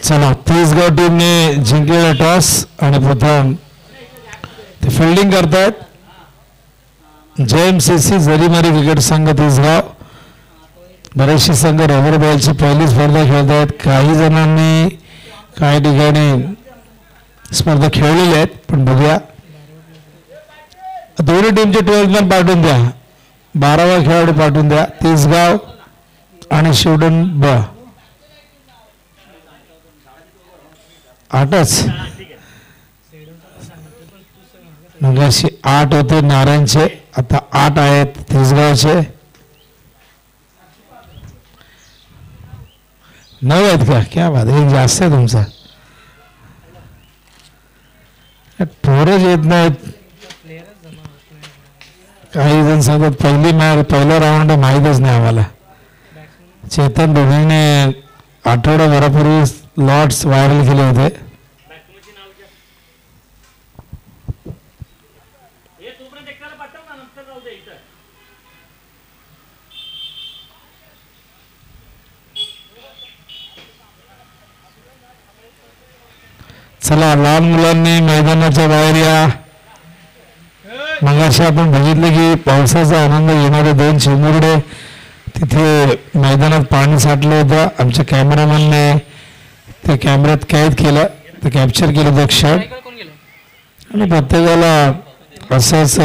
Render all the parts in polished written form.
चला तिसगाव टीमने जिंकलेला टॉस आणि प्रथम ते फिल्डिंग करतायत. JMCC जरीमारी क्रिकेट संघ तिसगाव. बरेचसे संघ रबर बॉलची पहिली स्पर्धा खेळत आहेत. काही जणांनी काही ठिकाणी स्पर्धा खेळलेल्या आहेत, पण बघूया. दोन्ही टीमचे 12 मॅन पाठवून द्या. 12वा खेळाडू पाठवून द्या. तिसगाव आणि शिवडन ब 8च. मगाशी 8 होते नारायणचे, आता 8 आहेत तिसगावचे. 9 आहेत का? क्या बात आहे, जास्त आहे तुमचा. पोरच येत नाहीत. काही जण सांगतात पहिला राऊंड माहीतच नाही आम्हाला. चेतन दोघीने आठवड्याभरापूर्वी लॉट्स व्हायरल केले होते. चला लहान मुलांनी मैदानाच्या बाहेर या. मगाशी आपण बघितलं की पावसाचा आनंद घेणारे 2 चिमुरडे तिथे मैदानात पाणी साठलं होतं. आमच्या कॅमेरामॅनने ते कॅमेऱ्यात कैद केलं, ते कॅप्चर केलं ते क्षण. आणि प्रत्येकाला असंच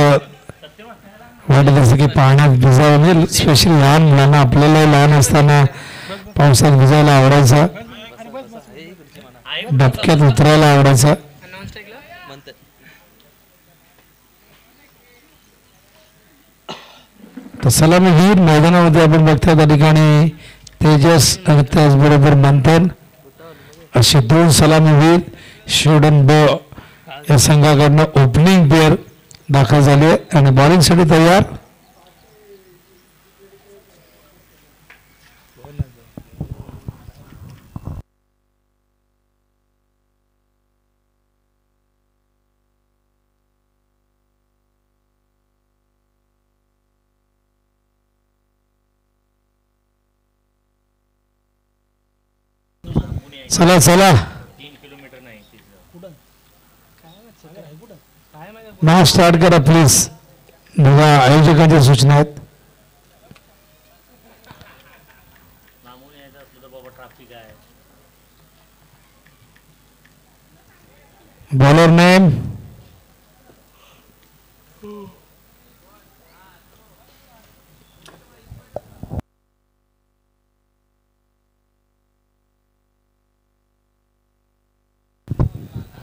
वाटत असं की पाण्यात भिजावं. म्हणजे स्पेशली लहान मुलांना, आपल्याला लहान असताना पावसात भिजायला आवडायचं, डबक्यात उतरायला आवडायचं. तर सलामीवीर मैदानामध्ये आपण बघतो त्या ठिकाणी तेजस आणि त्याचबरोबर मंथन असे 2 सलामीवीर शिवडन ब या संघाकडनं ओपनिंग पेअर दाखल झाले आणि बॉलिंगसाठी तयार. चला चला नाव स्टार्ट करा प्लीज. बघा आयोजकांच्या सूचना आहेत. बॉलर नेम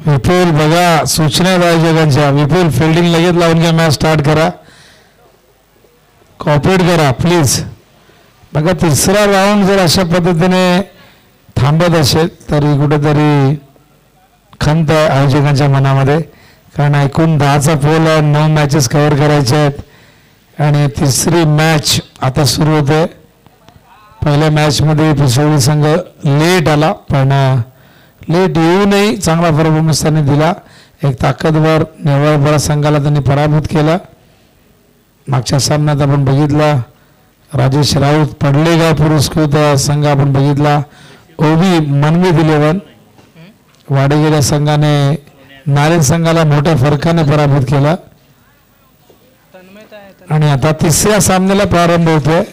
विपुल. बघा सूचना आहेत आयोजकांच्या. विपुल फिल्डिंग लगेच लावून घ्या. मॅच स्टार्ट करा. कॉपरेट करा प्लीज. बघा तिसरा राऊंड जर अशा पद्धतीने थांबत असेल तरी कुठेतरी खंत आहे आयोजकांच्या मनामध्ये. कारण एकूण 10चा पोल आहे, 9 मॅचेस कव्हर करायचे आहेत आणि तिसरी मॅच आता सुरू होते. पहिल्या मॅचमध्ये पिसोळी संघ लेट आला, पण लेट येऊनही चांगला परफॉर्मन्स त्यांनी दिला. एक ताकदवर नेवाळपाडा संघाला त्यांनी पराभूत केला. मागच्या सामन्यात आपण बघितला राजेश राऊत पडलेगाव पुरस्कृत संघ आपण बघितला. ओबी मनवी 11 वाडेगिऱ्या संघाने नारायण संघाला मोठ्या फरकाने पराभूत केला. आणि आता तिसऱ्या सामन्याला प्रारंभ होतोय.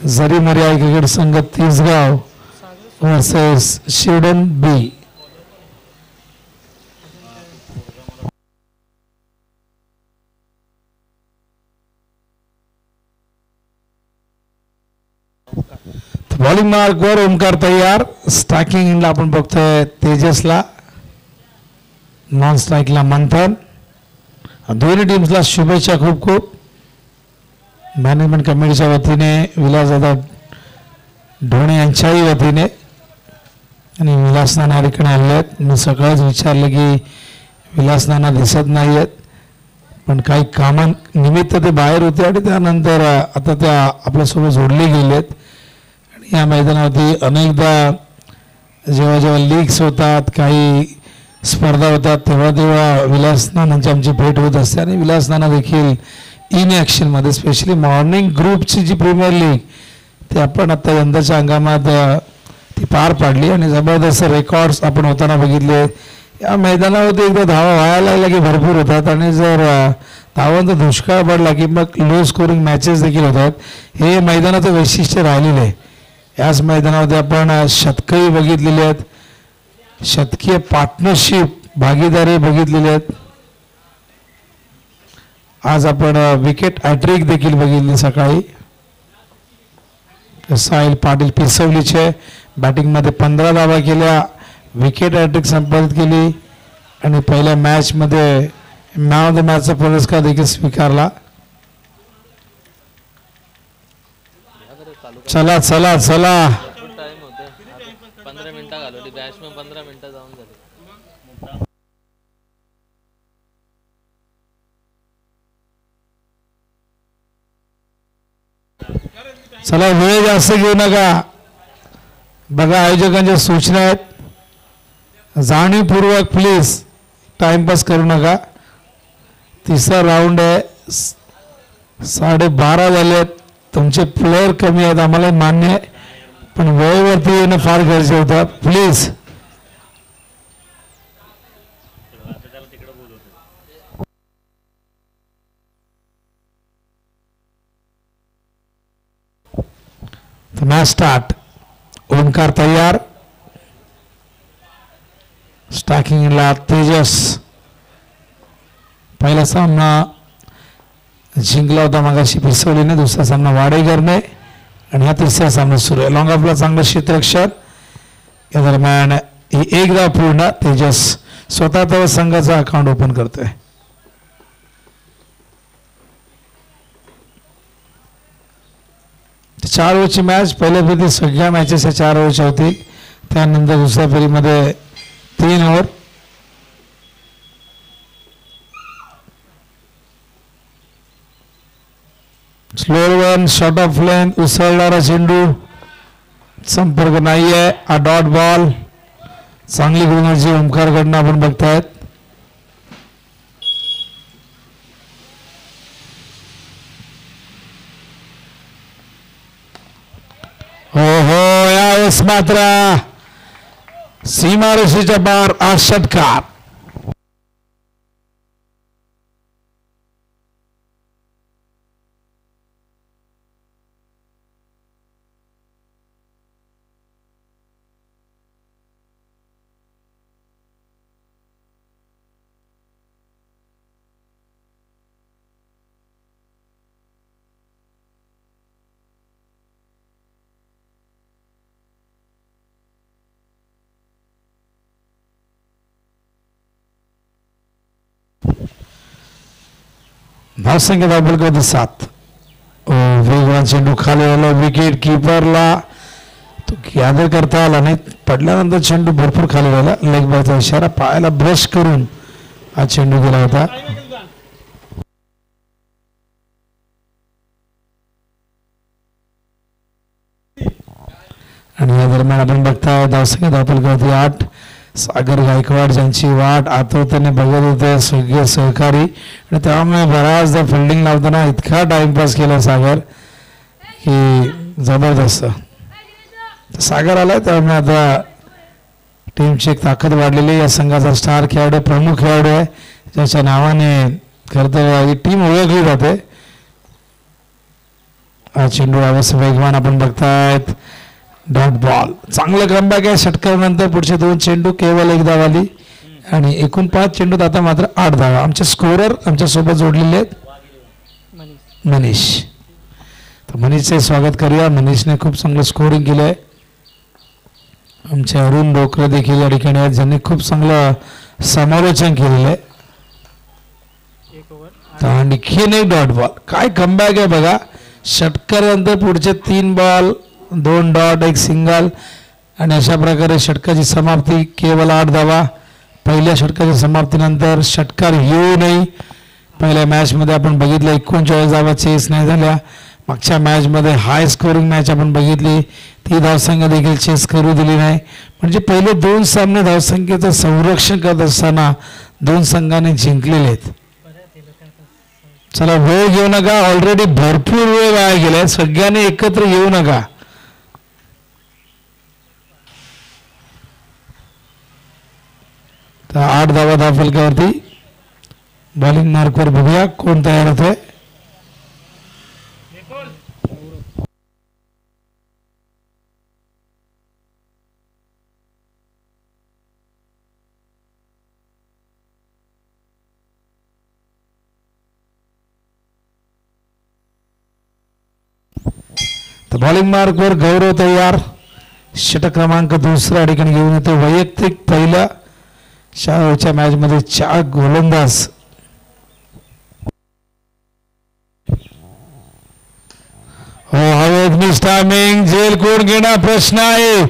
जरीमारी क्रिकेट संघ तिसगाव वर्सेस शिवडन बी. बॉलिंग मार्कवर ओमकार तयार. स्ट्रायकिंग इनला आपण बघतोय तेजसला, नॉन स्ट्राईकला मंथन. दोन्ही टीम्सला शुभेच्छा खूप खूप. मॅनेजमेंट कमिटीच्या वतीने, विलासदादा ढोणे यांच्याही वतीने. आणि विलास नाना इकडे आले आहेत. मी सकाळच विचारलं की विलास नाना दिसत नाही आहेत, पण काही कामानिमित्त ते बाहेर होते आणि त्यानंतर आता त्या आपल्यासोबत जोडले गेले आहेत. आणि या मैदानावरती अनेकदा जेव्हा जेव्हा लीग्स होतात, काही स्पर्धा होतात, तेव्हा तेव्हा विलास नानांची आमची भेट होत असते. आणि विलास नाना देखील इन ॲक्शनमध्ये, स्पेशली मॉर्निंग ग्रुपची जी प्रीमियर लीग ती आपण आता यंदाच्या हंगामात ती पार पाडली आणि जबरदस्त रेकॉर्ड्स आपण होताना बघितले. या मैदानावरती एकदा धावा व्हायला लागल्या की भरपूर होतात आणि जर धावांचा दुष्काळ पडला की मग लो स्कोरिंग मॅचेस देखील होतात. हे मैदानाचं वैशिष्ट्य राहिलेलं आहे. याच मैदानामध्ये आपण शतकही बघितलेले आहेत, शतकीय पार्टनरशिप भागीदारी बघितलेली आहेत. आज आपण विकेट हॅट्रिक देखील बघितली सकाळी. साहिल पाटील पिसवलीचे बॅटिंगमध्ये 15 धावा केल्या, विकेट हॅट्रिक संपादित केली आणि पहिल्या मॅचमध्ये मॅन ऑफ द मॅचचा पुरस्कार देखील स्वीकारला. चला चला चला 15 मिनिटं घालवली बॅट्समन, 15 मिनिटं जाऊन झाली. चला वेळ जास्त घेऊ नका. बघा आयोजकांच्या सूचना आहेत, जाणीवपूर्वक प्लीज टाइमपास करू नका. तिसरा राऊंड आहे, 12:30 झाले आहेत. तुमचे प्लेयर कमी आहेत आम्हाला मान्य आहे, पण वेळेवरती येणं फार गरजेचं होतं. Please match start. ओंकार तयार, स्टॅकिंगला तेजस. पहिला सामना जिंकला होता मगाशी पिसवलीने, दुसरा सामना वाडेकरने आणि हा तिसरा सामना सुरू आहे. लॉंग ऑफला चांगलं क्षेत्ररक्षण. या दरम्यान एकदा पूर्ण तेजस स्वतः संघाचा अकाउंट ओपन करतोय. चार ओव्हरची मॅच. पहिल्या फेरीत सगळ्या मॅचेस 4 ओव्हरच्या होतील. त्यानंतर दुसऱ्या फेरीमध्ये 3 over. Slower one, short of length, उसळणारा चेंडू, संपर्क नाहीये. हा डॉट बॉल. चांगली गोलंदाजी ओंकारकडनं आपण बघतायत. हो हो, यावेळेस मात्र सीमारेषेच्या पार हा षटकार. धावसंख्या धावफलकावरती 7. वेगवान चेंडू खाली आला, विकेट किपरला तो गॅदर करता आला नाही. पडल्यानंतर चेंडू भरपूर खाली आला. लेग बॉलचा इशारा, पायाला ब्रश करून हा चेंडू गेला होता. आणि या दरम्यान आपण बघताय धावसंख्या धावफलकावरती 8. सागर गायकवाड ज्यांची वाट आतुरतेने बघत होते सगळे सहकारी, आणि त्यामुळे बऱ्याचदा फिल्डिंग लावताना इतका टाइमपास केला सागर की जबरदस्त. सागर आलाय त्यामुळे आता टीमची एक ताकद वाढलेली. या संघाचा स्टार खेळाडू, प्रमुख खेळाडू आहे, ज्याच्या नावाने खरं तर ही टीम ओळखली जाते. हा चेंडू अवश्य वेगवान आपण बघतायत. Dot ball. चांगलं कमबॅक आहे. षटकारानंतर पुढचे 2 चेंडू केवळ 1 धाव आली आणि एकूण 5 चेंडूत आता मात्र 8 धावा. आमचे स्कोरर आमच्यासोबत जोडलेले आहेत मनीष. तर मनीषचे स्वागत करूया. मनीषने खूप चांगलं स्कोरिंग केलं आहे. आमचे अरुण डोकरे देखील या ठिकाणी आहेत, ज्यांनी खूप चांगलं समालोचन केलेलं आहे. आणखीन एक डॉट बॉल. काय कमबॅक आहे बघा. षटकारानंतर पुढचे 3 बॉल, 2 डॉट, 1 सिंगल आणि अशा प्रकारे षटकाची समाप्ती. केवळ 8 धावा. पहिल्या षटकाच्या समाप्तीनंतर षटकार येऊ नये. पहिल्या मॅचमध्ये आपण बघितलं 39 धावा चेस नाही झाल्या. मागच्या मॅचमध्ये हाय स्कोरिंग मॅच आपण बघितली, ती धावसंख्या देखील चेस करू दिली नाही. म्हणजे पहिले 2 सामने धावसंख्येचं संरक्षण करत असताना 2 संघाने जिंकलेले आहेत. चला वेळ घेऊ नका. ऑलरेडी भरपूर वेळ वाया गेलाय. सगळ्यांनी एकत्र येऊ नका. तर 8 धावा धावफलकावरती. बॉलिंग मार्कवर बघूया कोण तयार होतोय. तर बॉलिंग मार्कवर गौरव तयार. षटक क्रमांक दुसरा ठिकाणी घेऊन येतो. वैयक्तिक पहिल्या शाळेच्या मॅच मध्ये 4 गोलंदाज. हो हवेत मिस टायमिंग. झेल कोण घेणार प्रश्न आहे.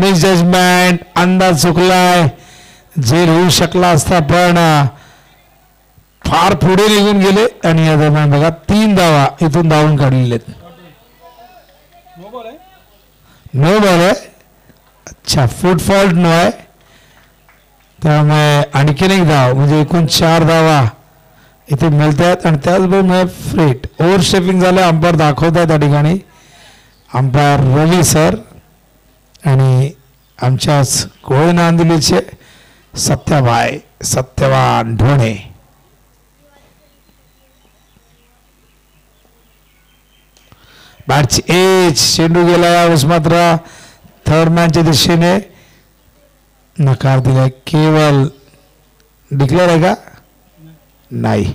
Misjudgement. अंदाज चुकलाय. झेल होऊ शकला असता पण फार पुढे निघून गेले आणि या दरम्यान बघा 3 धावा इथून धावून काढलेले आहेत. नो बॉल आहे. अच्छा फुट फॉल्ट नो आहे. त्यामुळे आणखीन एक धाव म्हणजे एकूण 4 धावा इथे मिळत आहेत आणि त्याचबरोबर फ्रेट ओव्हर स्टेपिंग झालं. अंपायर दाखवत आहे त्या ठिकाणी. अंपायर रवी सर आणि आमच्याच कोळी नांदिलीचे सत्यवान ढोणे. बॅटची एज. चेंडू गेला यावेळेस मात्र थर्ड मॅनच्या दिशेने. नकार दिलाय. केवळ डिक्लेअर आहे का नाही.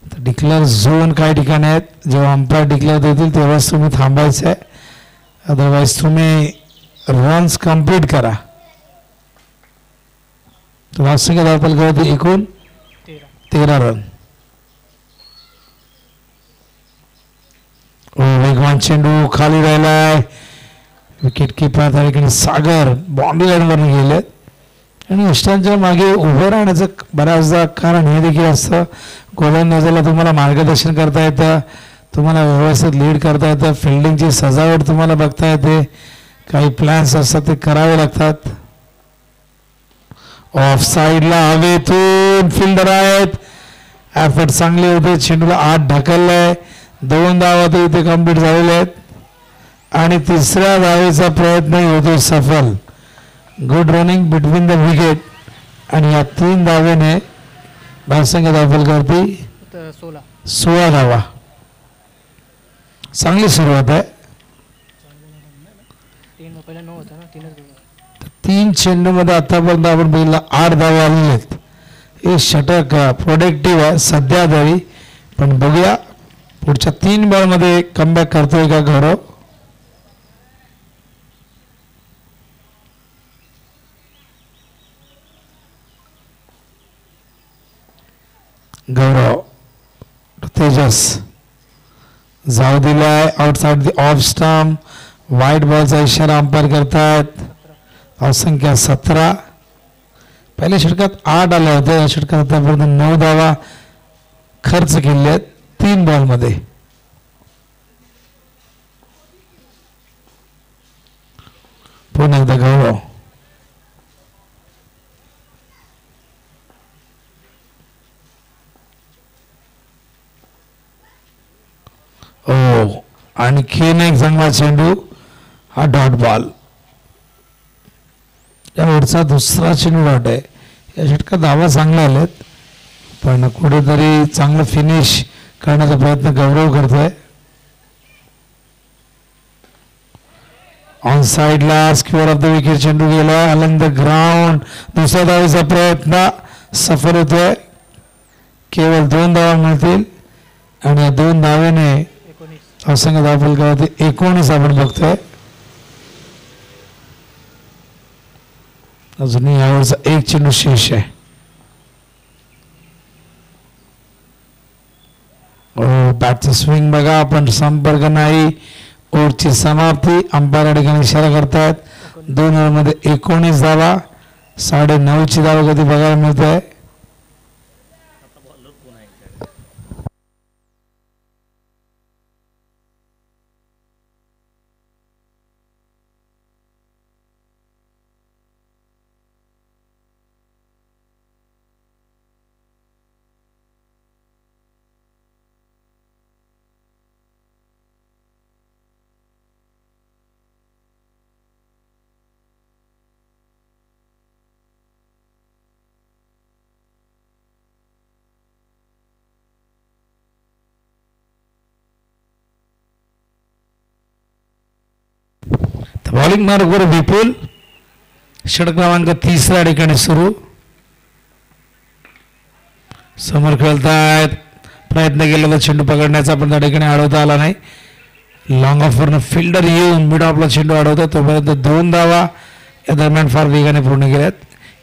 तर डिक्लेअर झोन काही ठिकाणी आहेत. जेव्हा अंपायर डिक्लेअर देतील तेव्हाच तुम्ही थांबायचं आहे. अदरवाईज तुम्ही रन्स कंप्लीट करा. धावसंख्या धावफलकावरती एकूण 13 रन. वेगवान चेंडू खाली राहिलाय. विकेट किपर त्या ठिकाणी सागर बाउंड्री लाईनवर गेले आणि यष्टांच्या मागे उभं राहण्याचं बऱ्याचदा कारण हे देखील असतं. गोलंदाजाला तुम्हाला मार्गदर्शन करता येतं. तुम्हाला व्यवस्थित लीड करता येतं. फिल्डिंगची सजावट तुम्हाला बघता येते. काही प्लॅन्स असतात ते करावे लागतात. ऑफ साईडला हवेतून फिल्डर आहेत. एफर्ट चांगले होते. चेंडूला आत ढकललाय. 2 धावा तर इथे कम्प्लीट झालेले आहेत आणि 3ऱ्या धावेचा प्रयत्नही होतो सफल. Good running between the wicket आणि या 3 धावेने धावसंख्या धावफलकावरती 16 धावा. चांगली सुरुवात आहे. 3 चेंडूमध्ये आतापर्यंत आपण बघितलं 8 धावा आलेले आहेत. हे षटक प्रोडक्टिव्ह आहे सध्या तरी. पण बघूया पुढच्या 3 बॉलमध्ये कमबॅक करतोय का गौरव. तेजस जाऊ दिलाय आउटसाइड द ऑफ स्टंप. वाईट बॉलचा इशारा अंपायर करतात. धावसंख्या 17. पहिल्या षटकात 8 आल्या होत्या. या षटकात आतापर्यंत 9 धावा खर्च केले आहेत 3 बॉलमध्ये. पुन्हा एकदा गौरव. आणखीन एक चांगला चेंडू. हा डॉट बॉल. यावरचा दुसरा चेंडू डॉट आहे. या षटकात धावा चांगल्या आल्यात पण कुठेतरी चांगलं फिनिश करण्याचा प्रयत्न गौरव करतोय. ऑन साइडला स्क्वेअर ऑफ द विकेट चेंडू गेला अलंग द ग्राउंड. दुसऱ्या धावेचा प्रयत्न सफल होतोय. केवळ 2 धावा मिळतील आणि या 2 धावेने धावसंख्या धावफलकावरती 19 आपण बघतोय. अजूनही यावरचा 1 चेंडू शेष आहे. बॅटचा स्विंग बघा पण संपर्क नाही. ओव्हरची समाप्ती. अंपायर या ठिकाणी इशारा करतायत. 2 ओव्हरमध्ये 19 धावा. 9.5ची धावा कधी बघायला मिळत आहे. बॉलिंग मार्गवर विपुल षटक क्रमांक 3 या ठिकाणी सुरू. समोर खेळतायत प्रयत्न केला तर चेंडू पकडण्याचा पण त्या ठिकाणी अडवता आला नाही. लॉंग ऑफरनं फिल्डर येऊन मिड ऑफला चेंडू अडवतात. तोपर्यंत 2 धावा या दरम्यान फार वेगाने पूर्ण केल्यात.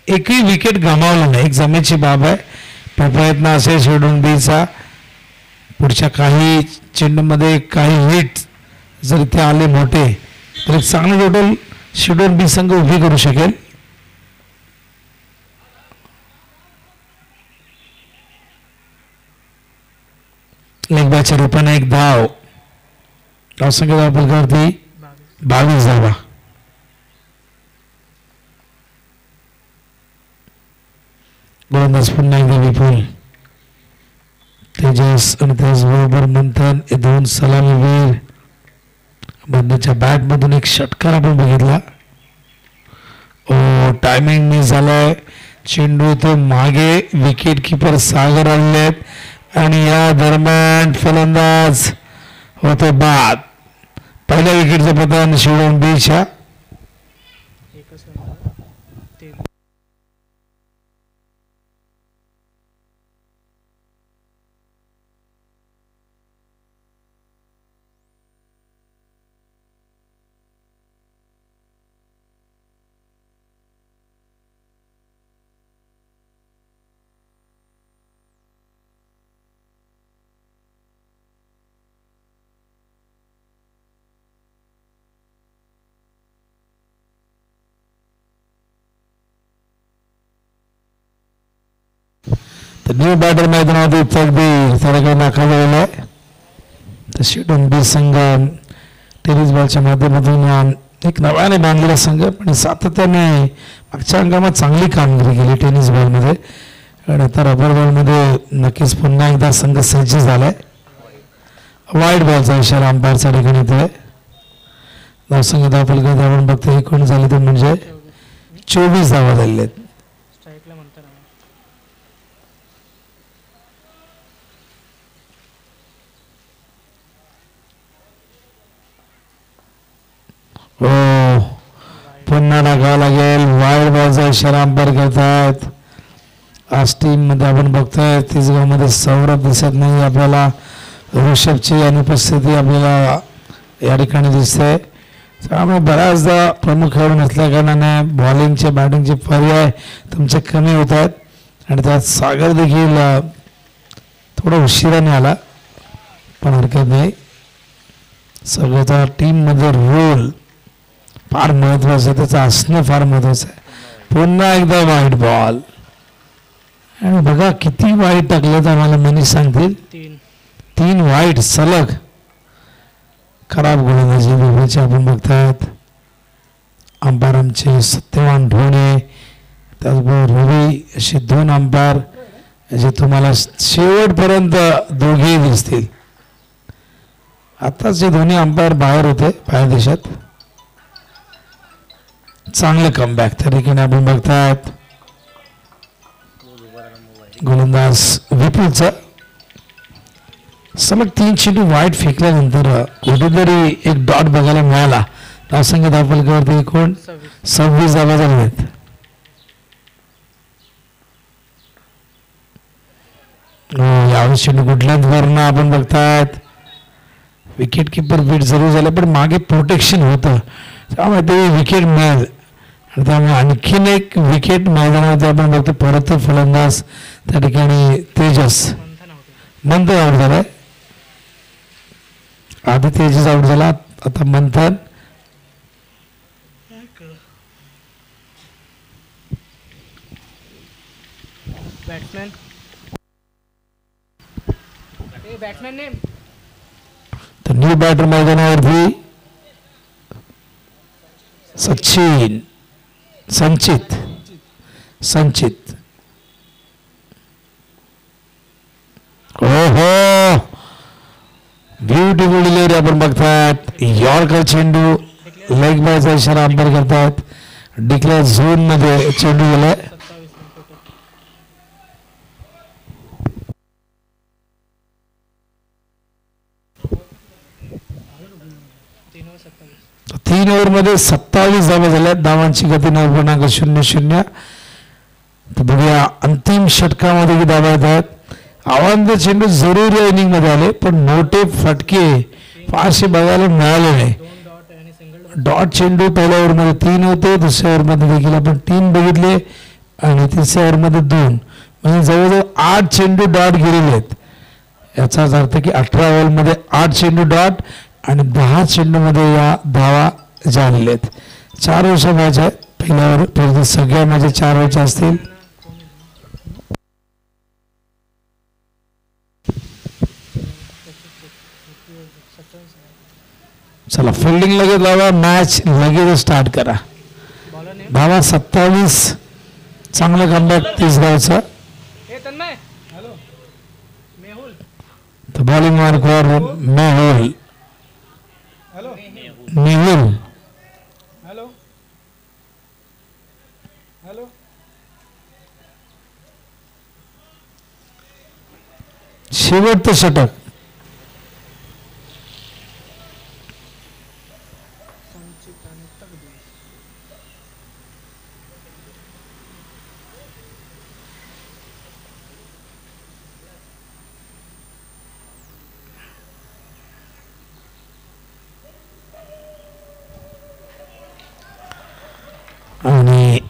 एकही विकेट गमावलं नाही. एक जमेची बाब आहे. पण प्रयत्न असेल शेड्यूल बीचा पुढच्या काही चेंडूमध्ये काही हिट जर इथे आले मोठे तर एक चांगलं टोटल शेड्यूल बी संघ उभी करू शकेल. लेग बॅच्या रूपाने एक धावसंख्या फलकावरती 22 धावा. गोलंदाज पुन्हा एकदा विपुल. तेजस आणि त्याचबरोबर मंथन हे 2 सलामीवीर. बंदूच्या बॅट मधून एक षटकार आपण बघितला. टायमिंग मिस झालाय. चेंडू तो मागे विकेट किपर सागर आणलेत आणि या दरम्यान फलंदाज होतो बाद. पहिल्या विकेटचं पतन शिवम बीच्या. न्यू बॅटर मैदानामध्ये तकदीर त्याला दाखल झालेला आहे. तर शेडून बी संघ टेनिस बॉलच्या माध्यमातून एक नव्याने बांधलेला संघ पण सातत्याने मागच्या हंगामात चांगली कामगिरी केली टेनिस बॉलमध्ये. आणि आता रबर बॉलमध्ये नक्कीच पुन्हा एकदा संघ सज्ज झालाय. वाईट बॉलचा इशारा अंपायरच्या ठिकाणी येतोय. धावसंख्या धावफलकात आपण बघतो एकूण झाली तर म्हणजे 24 धावा झालेल्या आहेत. हो पुन्हा टाकावं लागेल. वाईड बॉलचा इशारा अंपायर करतायत. आज टीम मध्ये आपण बघतोय तिसगावमध्ये सौरभ दिसत नाही आपल्याला. ऋषभची अनुपस्थिती आपल्याला या ठिकाणी दिसते. त्यामुळे बऱ्याचदा प्रमुख खेळाडू नसल्या कारणाने बॉलिंगचे बॅटिंगचे पर्याय तुमचे कमी होत आहेत. आणि त्यात सागर देखील थोडा उशिराने आला पण हरकत नाही. सगळ्याचा टीममध्ये रोल फार महत्वाचं आहे. त्याचं असणं फार महत्वाचं आहे. पुन्हा एकदा वाईट बॉल आणि बघा किती वाईट टाकले तर आम्हाला मनीष सांगतील. 3 वाईट सलग. खराब गोलंदाजी विवेकची आपण बघतात. अंपायर आमचे सत्यवान ढोणे त्याचबरोबर रवी असे 2 अंपायर जे तुम्हाला शेवटपर्यंत दोघेही दिसतील. आताच जे दोन्ही अंपायर बाहेर होते बाहेर देशात. चांगलं कमबॅक त्या ठिकाणी आपण बघतात. गोलंदाज विपुलचा सलग 3 चेंडू वाईट फेकल्यानंतर कुठेतरी एक डॉट बघायला मिळाला. धावसंख्या धावफलकावरती एकूण 26 धावा झाल्या आहेत. यावेळी चेंडू कुठल्याच वरनं आपण बघतात. विकेट किपर बीट जरूर झालं पण मागे प्रोटेक्शन होतं त्यामुळे ते विकेट मिळालं. त्यामुळे आणखीन एक विकेट मैदानामध्ये आपण बघतो. परत फलंदाज त्या ठिकाणी तेजस मंथन आउट झालाय. आधी तेजस आउट झाला आता मंथन. तर न्यू बॅटर मैदानावरती संचित हो ब्युटिफुल डिलिव्हरी आपण बघतात. यॉर्कर चेंडू लेग बायचा इशारा अंपायर करतात. डिक्लेअर झोन मध्ये चेंडू गेलाय. 3 ओव्हरमध्ये 27 धावा झाल्या. धावांची गती 9.00. तर बघूया अंतिम षटकामध्ये किती धावा येत आहेत. आव्हान चेंडू जरूर या इनिंग मध्ये आले, पण मोठे फटके फारसे बघायला मिळाले नाही. डॉट चेंडू पहिल्या ओव्हरमध्ये 3 होते, दुसऱ्या ओव्हरमध्ये देखील आपण 3 बघितले आणि तिसऱ्या ओव्हरमध्ये 2, म्हणजे जवळजवळ 8 चेंडू डॉट गेलेले आहेत. याचाच अर्थ की 18 ओव्हरमध्ये 8 चेंडू डॉट आणि 10 चेंडूमध्ये या धावा झालेल्या आहेत. 4 ओव्हरच्या मॅच आहे. पहिल्या ओव्हर सगळ्या मॅच 4 ओव्हरच्या असतील. चला फिल्डिंग लगेच लावा, मॅच लगेच स्टार्ट करा. धावा 27, चांगलं कमबॅक 30 धावचं. तर बॉलिंग मार्कवर मेहुल. शेवटचं षटक.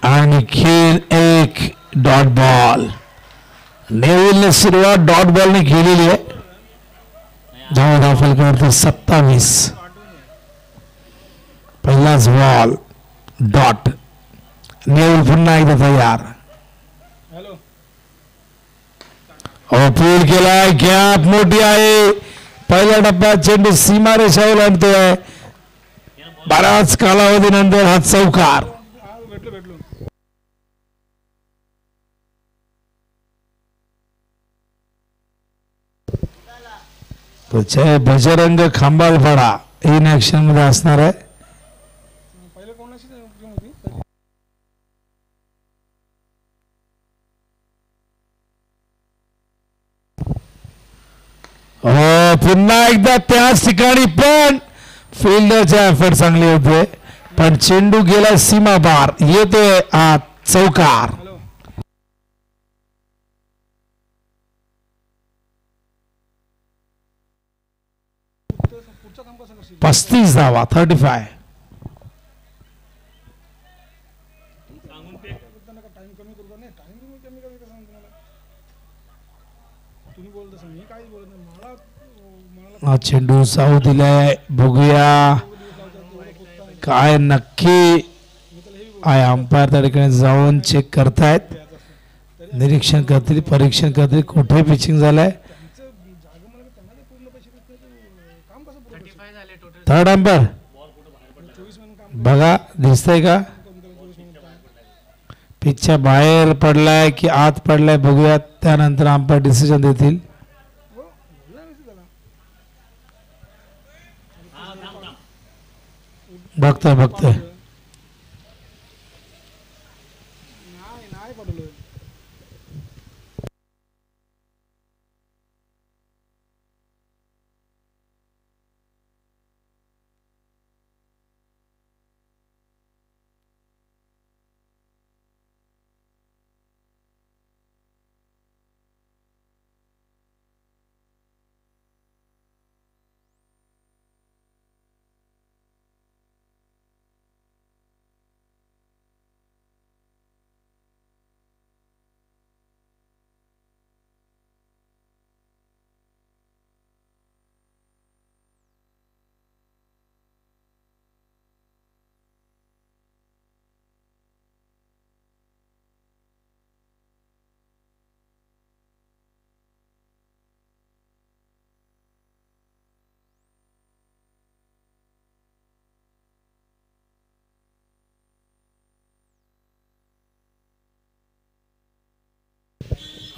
आणि खेळ एक डॉट बॉल. नेविलने सुरुवात डॉट बॉलने केलेली आहे. धावा फलकावरती 27. पहिलाच बॉल डॉट. नेविल पुन्हा एकदा तयार. अपील केलाय, गॅप मोठी आहे. पहिल्या टप्प्यात चेंडू सीमारेषावर आणतोय. बराच कालावधीनंतर हा चौकार. जय बजरंग खांबालपाडा इन ऍक्शन मध्ये असणार आहे. पुन्हा एकदा त्याच ठिकाणी, पण फिल्डरचे एफर्ट चांगले होते, पण चेंडू गेला सीमा पार. येतोय हा चौकार. 35 धावा 35. हा चेंडू साऊ दिलाय. बघूया काय नक्की आहे. अंपायर त्या ठिकाणी जाऊन चेक करतायत, निरीक्षण करतील, परीक्षण करतील कुठे पिचिंग झालंय. थर्ड अंपायर बघा, दिसतंय का पिचच्या बाहेर पडलाय की आत पडलाय. बघूया, त्यानंतर अंपायर डिसिजन देतील. बघतोय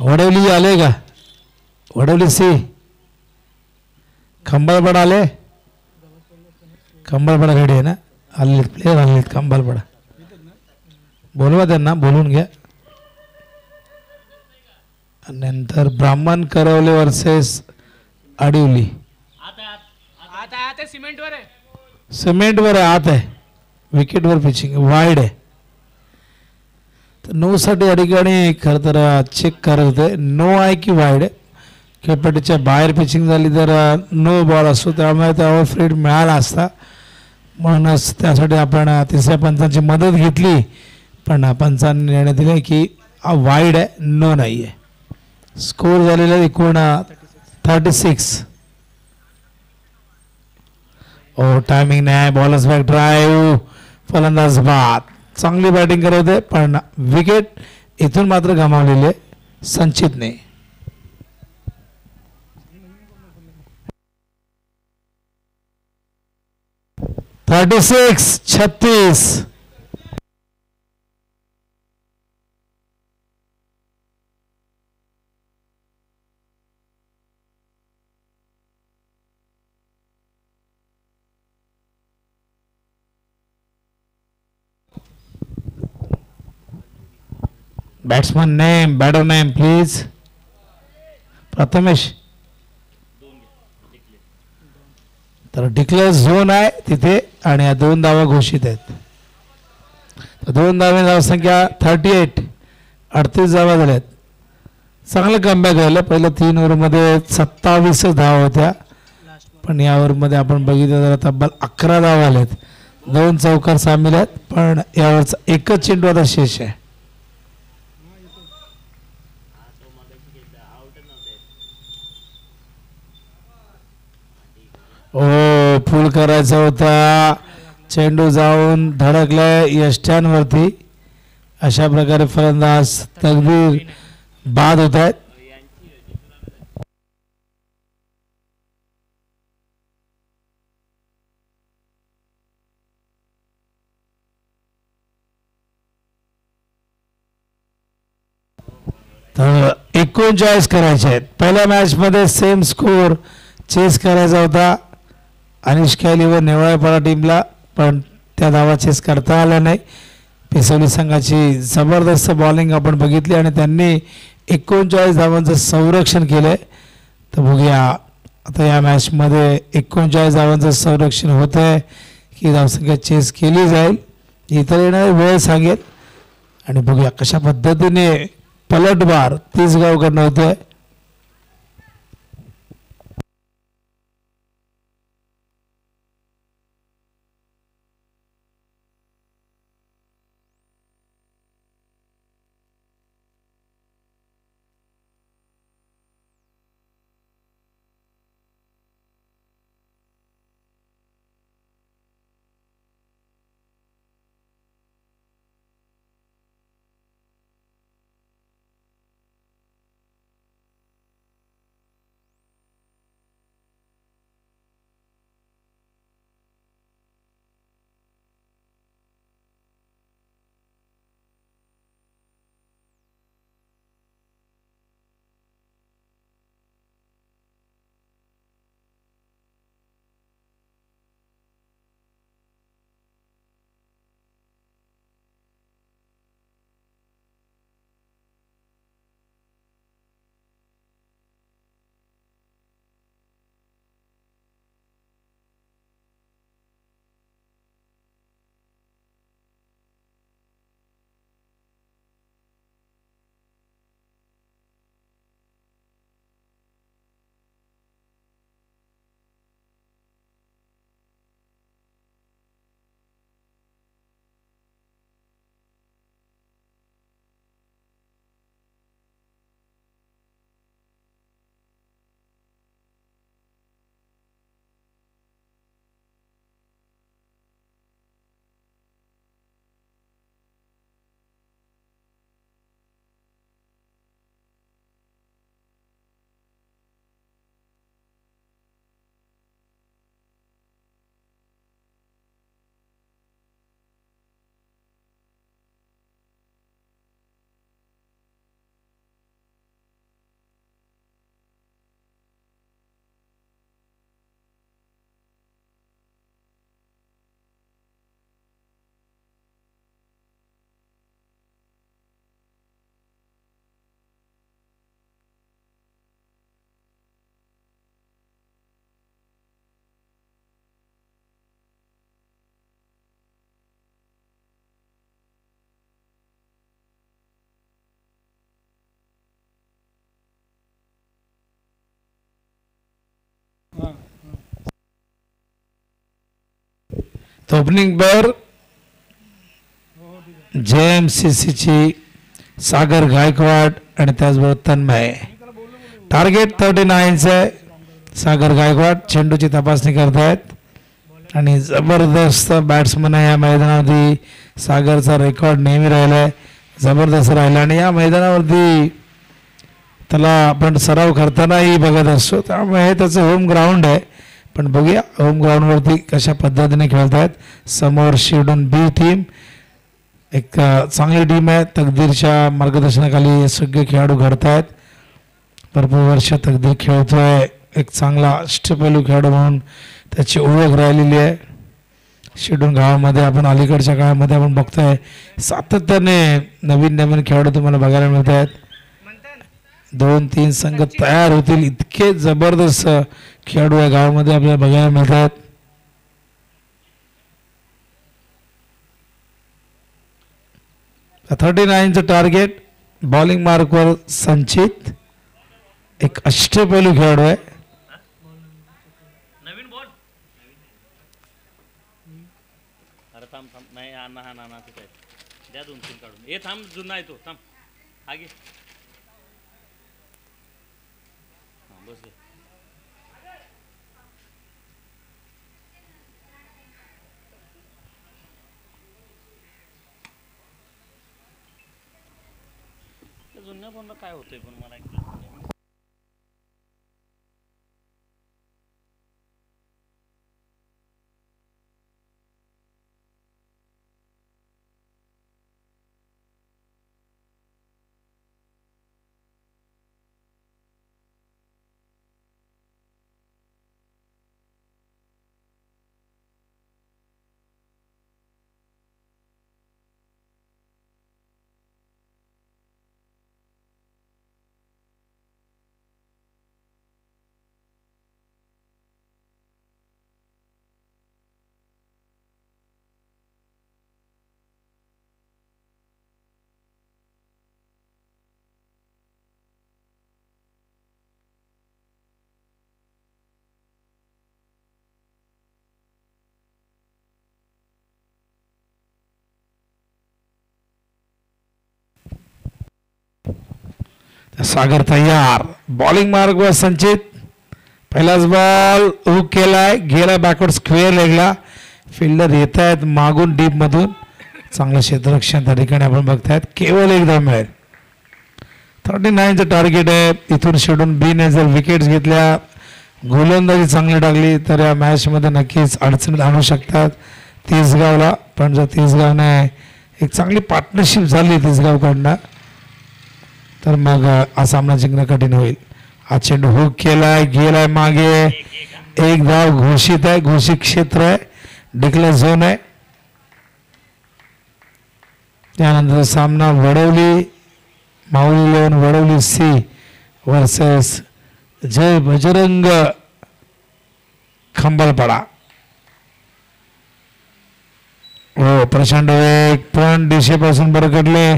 वडवली आले का? वडवली सी खंबालपाडा आले. खंबालपाडा रेडी आहे ना? आले प्लेयर आले खंबालपाडा. बोलवा त्यांना, बोलून घ्या. नंतर ब्राह्मण करवले वर्सेस आडिवली. आता सिमेंट वर आहे. सिमेंटवर आहे, आत आहे, विकेटवर पिचिंग वाईड आहे. तर नो साठी या ठिकाणी खरं तर चेक करत होते नो आहे की वाईड आहे. खेळपट्टीच्या बाहेर पिचिंग झाली तर नो बॉल असतो, त्यामुळे त्यावर फ्रीड मिळाला असता. म्हणूनच त्यासाठी आपण तिसऱ्या पंचांची मदत घेतली, पण पंचांनी निर्णय दिले की वाईड आहे, नो नाही आहे. स्कोर झालेला एकूण 36. ओ टायमिंग नाही, बॉलर्स बॅक ड्राईव्ह, फलंदाज बाद. चांगली बॅटिंग करत होते, पण विकेट इथून मात्र गमावलेले संचितने. (36) 36. Batsman name, batter name please. Prathamesh. तर डिक्लेअर झोन आहे तिथे आणि या 2 धावा घोषित आहेत. 2 धावे, धावसंख्या 38. 38 धावा झाल्यात. चांगलं कमबॅक झालं. पहिल्या 3 ओव्हरमध्ये 27 धावा होत्या, पण या ओव्हरमध्ये आपण बघितलं तर तब्बल 11 धावा आल्यात. 2 चौकार सामील आहेत, पण यावरचा एकच चेंडू आता शेष आहे. ओ फुल करायचा होता, चेंडू जाऊन धडकलाय यष्ट्यांवरती. अशा प्रकारे फलंदाज तकदीर बाद होत आहेत. तर 39 करायचे आहेत. पहिल्या मॅच मध्ये सेम स्कोर चेस करायचा होता अनिश खैली व नेवाळेपाडा टीमला, पण त्या धावा चेस करता आल्या नाही. पिसवली संघाची जबरदस्त बॉलिंग आपण बघितली आणि त्यांनी 39 धावांचं संरक्षण केलंय. तर बघूया आता या मॅचमध्ये 39 धावांचं संरक्षण होत आहे की धावसंख्या चेस केली जाईल, इतर येणारी वेळ सांगेल. आणि बघूया कशा पद्धतीने पलटवार 30 गावकडनं होतोय. तर ओपनिंग पेअर JMCCची सागर गायकवाड आणि त्याचबरोबर तन्मय. टार्गेट 39 आहे. सागर गायकवाड चेंडूची तपासणी करतायत आणि जबरदस्त बॅट्समन आहे या मैदानावरती. सागरचा रेकॉर्ड नेहमी राहिला आहे, जबरदस्त राहिला आणि या मैदानावरती त्याला आपण सराव करतानाही बघत असतो, त्यामुळे हे त्याचं होम ग्राउंड आहे. पण बघूया होम ग्राउंडवरती कशा पद्धतीने खेळत आहेत. समोर शिवडन बी टीम एक चांगली टीम आहे. तकदीरच्या मार्गदर्शनाखाली हे सगळे खेळाडू घडत आहेत. भरपूर वर्ष तकदीर खेळतोय, एक चांगला अष्टपैलू खेळाडू म्हणून त्याची ओळख राहिलेली आहे. शिवडन गावामध्ये आपण अलीकडच्या काळामध्ये आपण बघतोय सातत्याने नवीन नवीन खेळाडू तुम्हाला बघायला मिळत आहेत. 2-3 संघ तयार होतील इतके जबरदस्त खेळाडू या गावामध्ये आपल्याला बघायला मिळतात. तर 39चं टार्गेट. बॉलिंग मार्कवर संचित एक अष्टपैलू खेळाडू आहे. नवीन बॉल अरे थांब थांब नाही हा ना तिथे द्या 2-3 काढून. हे थांब जुना आहे तो थांब आगे बस दे. जुन्या फोनला काय होतंय पण मला सागर तयार. बॉलिंग मार्गवर संचित. पहिलाच बॉल हुक केलाय, गेलाय बॅकवर्ड स्क्वेअर लेगला. फिल्डर येत आहेत मागून डीप मधून. चांगलं क्षेत्ररक्षण त्या ठिकाणी आपण बघतायत. केवळ एकदा मिळेल. 39चं टार्गेट आहे. इथून शेडून बीने जर विकेट्स घेतल्या, गोलंदाजी चांगली टाकली तर या मॅचमध्ये नक्कीच अडचणीत आणू शकतात तिसगावला. पण जर तिसगावने एक चांगली पार्टनरशिप झाली तिसगावकडनं तर मग हा सामना जिंकणं कठीण होईल. हा चेंडू हुक केलाय, गेलाय मागे. एक धाव घोषित आहे, घोषित क्षेत्र आहे, डिक्लेअर झोन आहे. त्यानंतर सामना वडवली माऊली 11 वडवली सी वर्सेस जय बजरंग खंबलपाडा. हो प्रचंड वेग पण दिशेपासून बरकडले.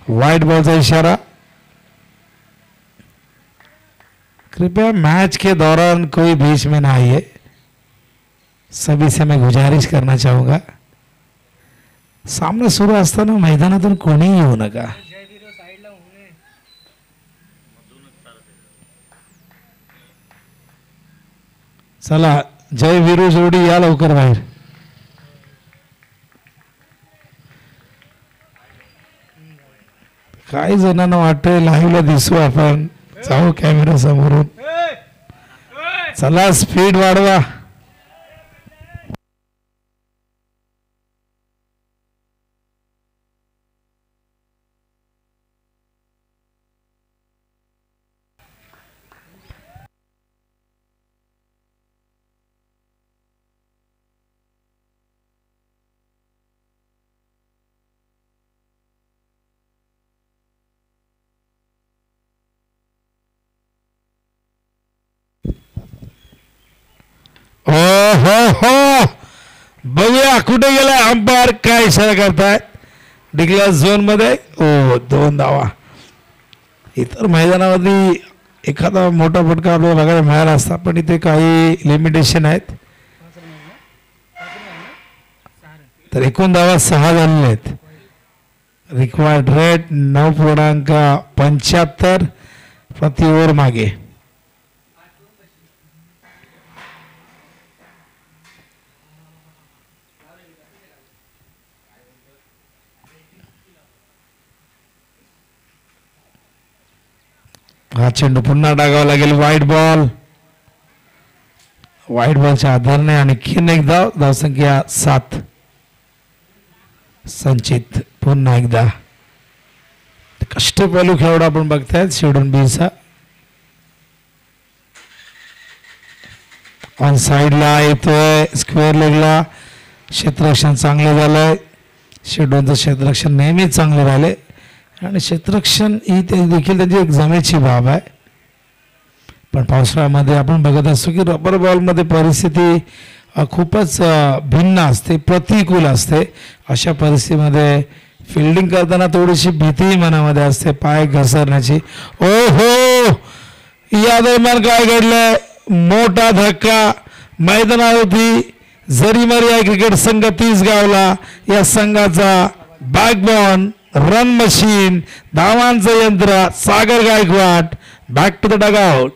व्हाईट बॉलचा इशारा. कृपया मैच के दौरान कोई बीच में ना आइए, सभी से मैं गुजारिश करना चाहूंगा. सामना सुरू असताना मैदानातून कोणीही येऊ नका. चला जय वीरू जोडी या लवकर बाहेर. काही जणांना वाटतं लाईव्हला दिसू आपण, जाऊ कॅमेरा समोरून. चला स्पीड वाढवा. हो बघूया कुठे गेलाय अंपायर, काय इशारा करताय. डिक्लेअर झोन मध्ये. ओ 2 धावा. इतर मैदानावरती एखादा मोठा फटका आपल्याला बघायला मिळाला असता, पण इथे काही लिमिटेशन आहेत. तर एकूण धावा 6 झालेले आहेत. रिक्वायर्ड रेट 9.75 प्रति ओव्हर मागे. हा चेंडू पुन्हा टाकावा लागेल. वाईट बॉल. वाईट बॉलच्या आधाराने आणखीन एक धाव. धावसंख्या 7. संचित पुन्हा एकदा. कष्टपेलू खेळाडू आपण बघतायत शिवडून बीचा. ऑन साईडला येतोय. स्क्वेअर लेगला क्षेत्ररक्षण चांगलं झालंय. शिवडूनचं क्षेत्ररक्षण नेहमीच चांगले राहिले आणि क्षेत्ररक्षण ही देखील त्यांची एक जमेची बाब आहे. पण पावसाळ्यामध्ये आपण बघत असतो की रबर बॉलमध्ये परिस्थिती खूपच भिन्न असते, प्रतिकूल असते. अशा परिस्थितीमध्ये फिल्डिंग करताना थोडीशी भीती मनामध्ये असते पाय घसरण्याची. ओ हो, या दरम्यान काय घडलंय? मोठा धक्का मैदानावरती. जरीमारी आहे क्रिकेट संघ 30 गावला. या संघाचा बॅकबॉन, रन मशीन, धावांचं यंत्र Sagar Gaikwad back to the dugout.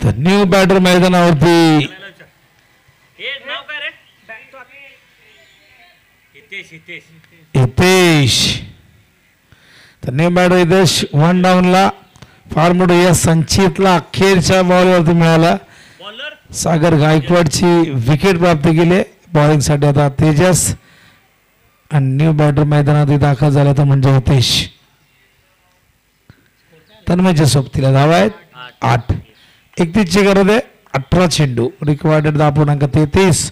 तर न्यू बॅटर मैदानावरती हितेश. तर न्यू बॅटर हितेश 1 डाऊनला. फार मोठं या संचितला अखेरच्या बॉलवरती मिळाला. सागर गायकवाडची विकेट प्राप्त केली. बॉलिंगसाठी आता तेजस आणि न्यू बॅटर मैदानात दाखल झाला तर म्हणजे हितेश. तन्मयच्या सोबतीला धावा आहेत 8. 31ची गरज आहे. 18 चेंडू. रिक्वायर्ड 10.33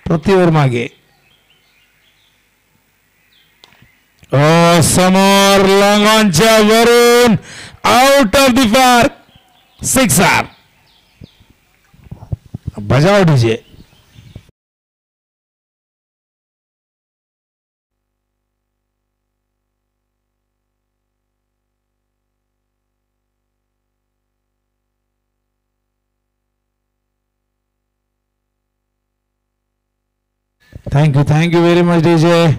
प्रति ओव्हर मागे. समोर लॉंग ऑनच्या वरून आउट ऑफ द पार्क. 6 बजाव DJ. Thank you very much DJ.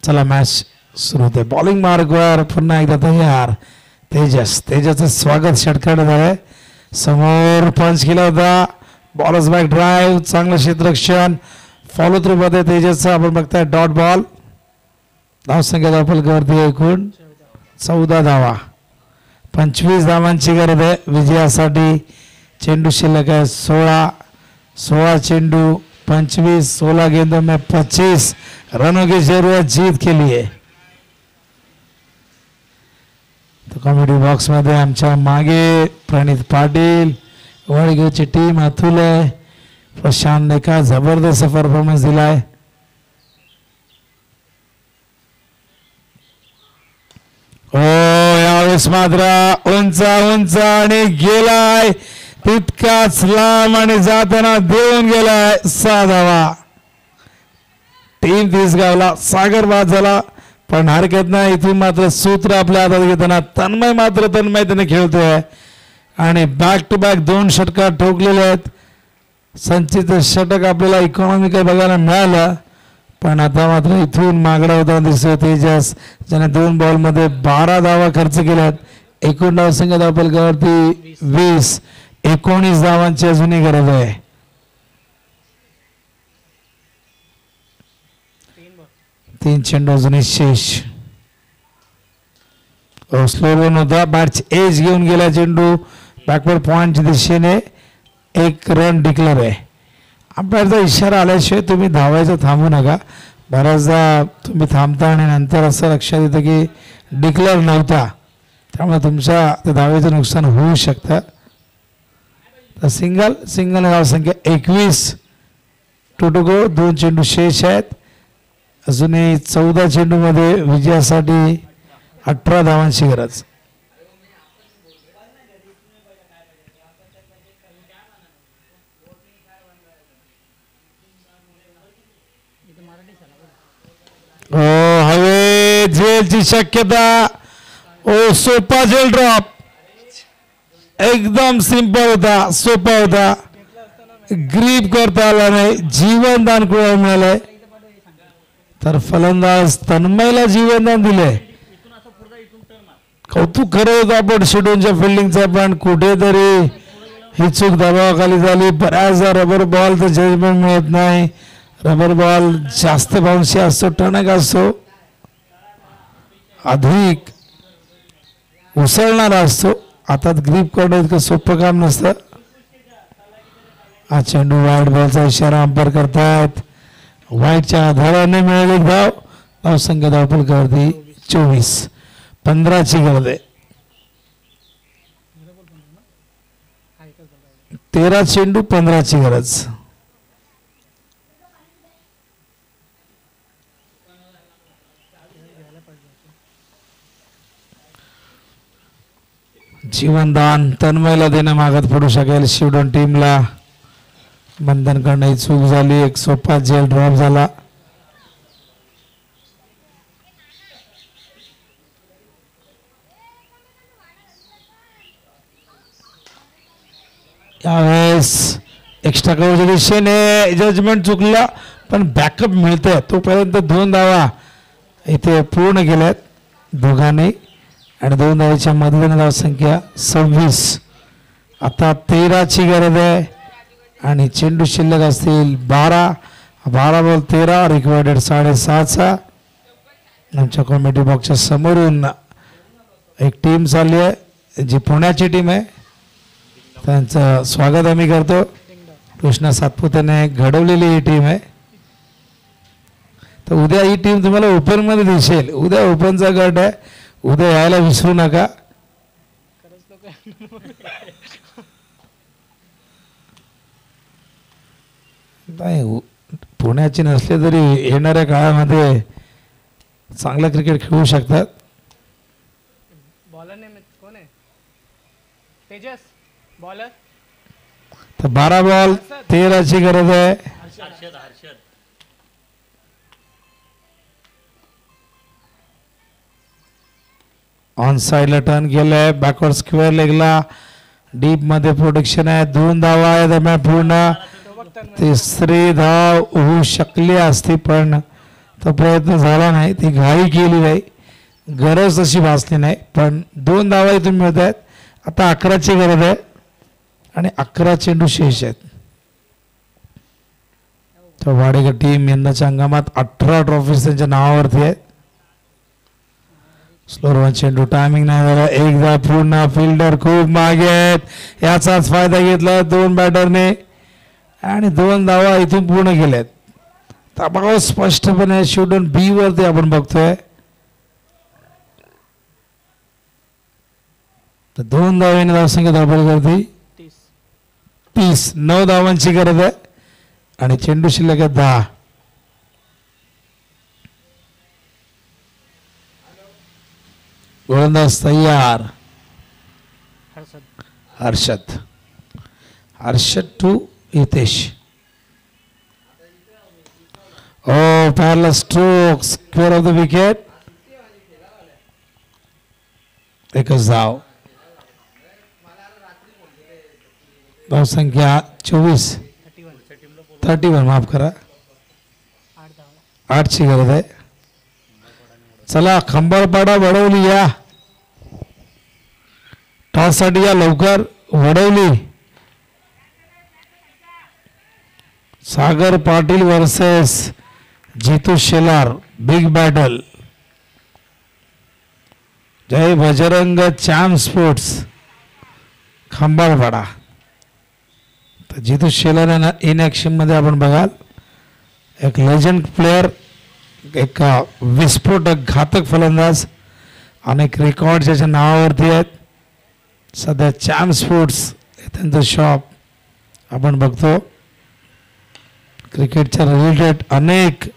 चला मॅच सुरू होते. बॉलिंग मार्गवर पुन्हा एकदा तयार तेजसचं स्वागत षटकारात आहे. समोर पंच केला होता. बॉलर्स बॅक ड्राईव्ह, चांगलं क्षेत्ररक्षण. फॉलो थ्रू मध्ये तेजसचा आपण बघताय डॉट बॉल. धावसंख्या धावफलकावरती एकूण 14 धावा. 25 धावांची गरज आहे विजयासाठी. चेंडू शिल्लक आहे 16 चेंडू 25. 16 गेंदों में 25 रनों की जरूरत जीत के लिए. तो कॉमेडी बॉक्स मध्ये आमच्या मागे प्रणित पाटील, वडगावची टीम अतुल आहे. प्रशांतने का जबरदस्त परफॉर्मन्स दिलाय. यावेळेस मात्र उंच आणि गेलाय तितकाच लांब आणि जाताना देऊन गेलाय 6 धावा. टीम 30 गावला. सागर बाद झाला पण हरकत नाही. इथून मात्र सूत्र आपल्या हातात घेताना तन्मय त्याने खेळतोय आणि बॅक टू बॅक 2 षटकार ठोकलेले आहेत. संचित षटक आपल्याला इकॉनॉमिकल बघायला मिळालं पण आता मात्र इथून मागडा होताना दिसतोय तेजस, ज्याने 2 बॉलमध्ये 12 धावा खर्च केल्यात. एकूण धावसंख्या धावफलकावरती 20. 19 धावांची अजूनही गरज आहे. 3 चेंडू अजूनही शेष. स्लो रन होता. बॅटची एज घेऊन गेला चेंडू बॅकवर्ड पॉईंटच्या दिशेने. एक रन डिक्लेअर आहे. अंपायरचा इशारा आल्याशिवाय तुम्ही धावायचं थांबू नका. बऱ्याचदा तुम्ही थांबता आणि नंतर असं लक्षात येतं की डिक्लेअर नव्हता, त्यामुळे तुमच्या त्या धावेचं नुकसान होऊ शकतं. तर सिंगल धावसंख्या 21. To to go. 2 चेंडू शेष आहेत. अजूनही 14 चेंडूमध्ये विजयासाठी 18 धावांची गरज. हवे झेलची शक्यता. ओ सोपा झेल ड्रॉप. एकदम सिंपल होता, सोपा होता. ग्रीप करता आला नाही. जीवनदान कोणाला मिळालंय तर फलंदाज तन्मयला जीवनदान दिले. कौतुक करत होतो आपण शेडूनच्या फिल्डिंगचा, पण कुठेतरी ही चूक दबावाखाली झाली. बऱ्याचदा रबर बॉल तर जजमेंट मिळत नाही. रबर बॉल जास्त बाउन्सी असतो, टणक असतो, अधिक उसळणारा असतो. आता ग्रीप करणं इतकं सोपं काम नसतं. हा चेंडू वाईट बॉलचा इशारा अंपायर करतायत. वाईटच्या आधाराने मिळाली धाव. धावसंख्या धावफलकावरती 24. 15ची गरज आहे. 13 चेंडू 15ची गरज. जीवनदान तन्मयला देणं मागत पडू शकेल. शिवडोन टीमला बंधन करण्याची चूक झाली. एक सोपा जेल ड्रॉप झाला. यावेळेस एक्स्ट्रा कव्हरच्या दिशेने जजमेंट चुकलं, पण बॅकअप मिळतंय. तोपर्यंत 2 धावा इथे पूर्ण केल्यात दोघांनी आणि 2 धावेच्या मधल्या धावसंख्या 26. आता 13ची गरज आहे आणि चेंडू शिल्लक असतील 12. 12 बॉल 13. रिक्वायर्ड 7.5चा. आमच्या कॉमेडी बॉक्सच्या समोरून एक टीम चालली आहे जी पुण्याची टीम आहे. त्यांचं स्वागत आम्ही करतो. कृष्णा सातपुतेने घडवलेली ही टीम आहे. तर उद्या ही टीम तुम्हाला ओपनमध्ये दिसेल. उद्या ओपनचा गट आहे. उद्या यायला विसरू नका. नाही पुण्याची नसले तरी येणाऱ्या काळामध्ये चांगलं क्रिकेट खेळू शकतात. बॉलर नेम कोण आहे? तेजस बॉलर. तर 12 बॉल 13ची गरज आहे. हर्षद ऑन साइडला टर्न केलंय. बॅकवर्ड स्क्वेअर लेगला डीप मध्ये प्रोटेक्शन आहे. 2 धावा आहे दरम्यान पूर्ण. 3री धाव होऊ शकली असती पण तो प्रयत्न झाला नाही. ती घाई केली नाही. गरज तशी भासली नाही, पण 2 धावा इथून मिळत आहेत. आता 11ची गरज आहे आणि 11 चेंडू शेष आहेत. तर वाडेकर टीम यंदाच्या हंगामात 18 ट्रॉफीज त्यांच्या नावावरती आहेत. स्लोर चेंडू टायमिंग नाही झाला. एकदा पूर्ण. फिल्डर खूप मागे आहेत. याचाच फायदा घेतला 2 बॅटरने आणि 2 धावा इथून पूर्ण केल्यात. दबाव स्पष्टपणे शूडन बी वरती आपण बघतोय. तर 2 धावांनी धावसंख्या धावपळ करते 30. 9 धावांची गरज आहे आणि चेंडू शिल्लक आहे 10. गोलंदाज तयार. हर्षद टू हितेश. ओ पॅरल stroke square of the wicket. एकच धाव. धावसंख्या 24. 31 माफ करा. 8ची गरज आहे. चला खंबाळपाडा वडवली या. टॉससाठी या लवकर. Vadavali. Sagar Patil versus Jitu Shelar. Big battle. Jai Bajrang champ sports Khambalpada. तर जितू शेलार इन ॲक्शन मध्ये आपण बघाल एक लेजंड प्लेयर, एक विस्फोटक घातक फलंदाज, अनेक रेकॉर्ड ज्याच्या नावावरती आहेत. सध्या चॅम्प स्पोर्ट्स हे त्यांचं शॉप आपण बघतो. क्रिकेटच्या रिलेटेड अनेक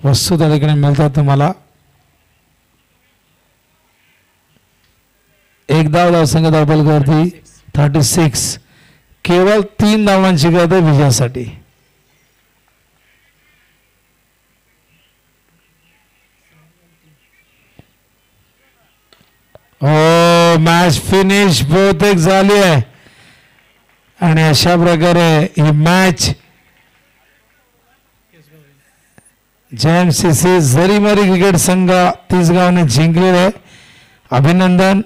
वस्तू त्या ठिकाणी मिळतात तुम्हाला. एक धावसंख्या धावपलकावरती 36, केवळ 3 धावांची गरज आहे विजयासाठी. हो, मॅच फिनिश बहुतेक झाली आहे आणि अशा प्रकारे ही मॅच JMCC झरीमारी क्रिकेट संघ तिसगावने जिंकलेले आहे. अभिनंदन.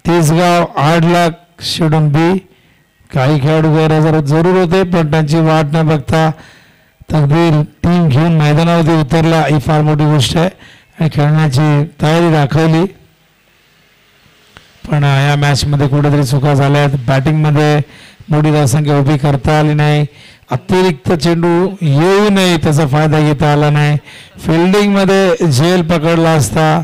Tisgaon 8 lakh shouldn't be. काही खेळाडू गैरहजर जरूर होते पण त्यांची वाट न बघता तकदीर टीम घेऊन मैदानावरती उतरला ही फार मोठी गोष्ट आहे आणि खेळण्याची तयारी दाखवली. पण या मॅचमध्ये कुठेतरी चुका झाल्या आहेत. बॅटिंगमध्ये मोठी धावसंख्या उभी करता आली नाही. अतिरिक्त चेंडू येऊ नये त्याचा फायदा घेता आला नाही. फिल्डिंगमध्ये झेल पकडला असता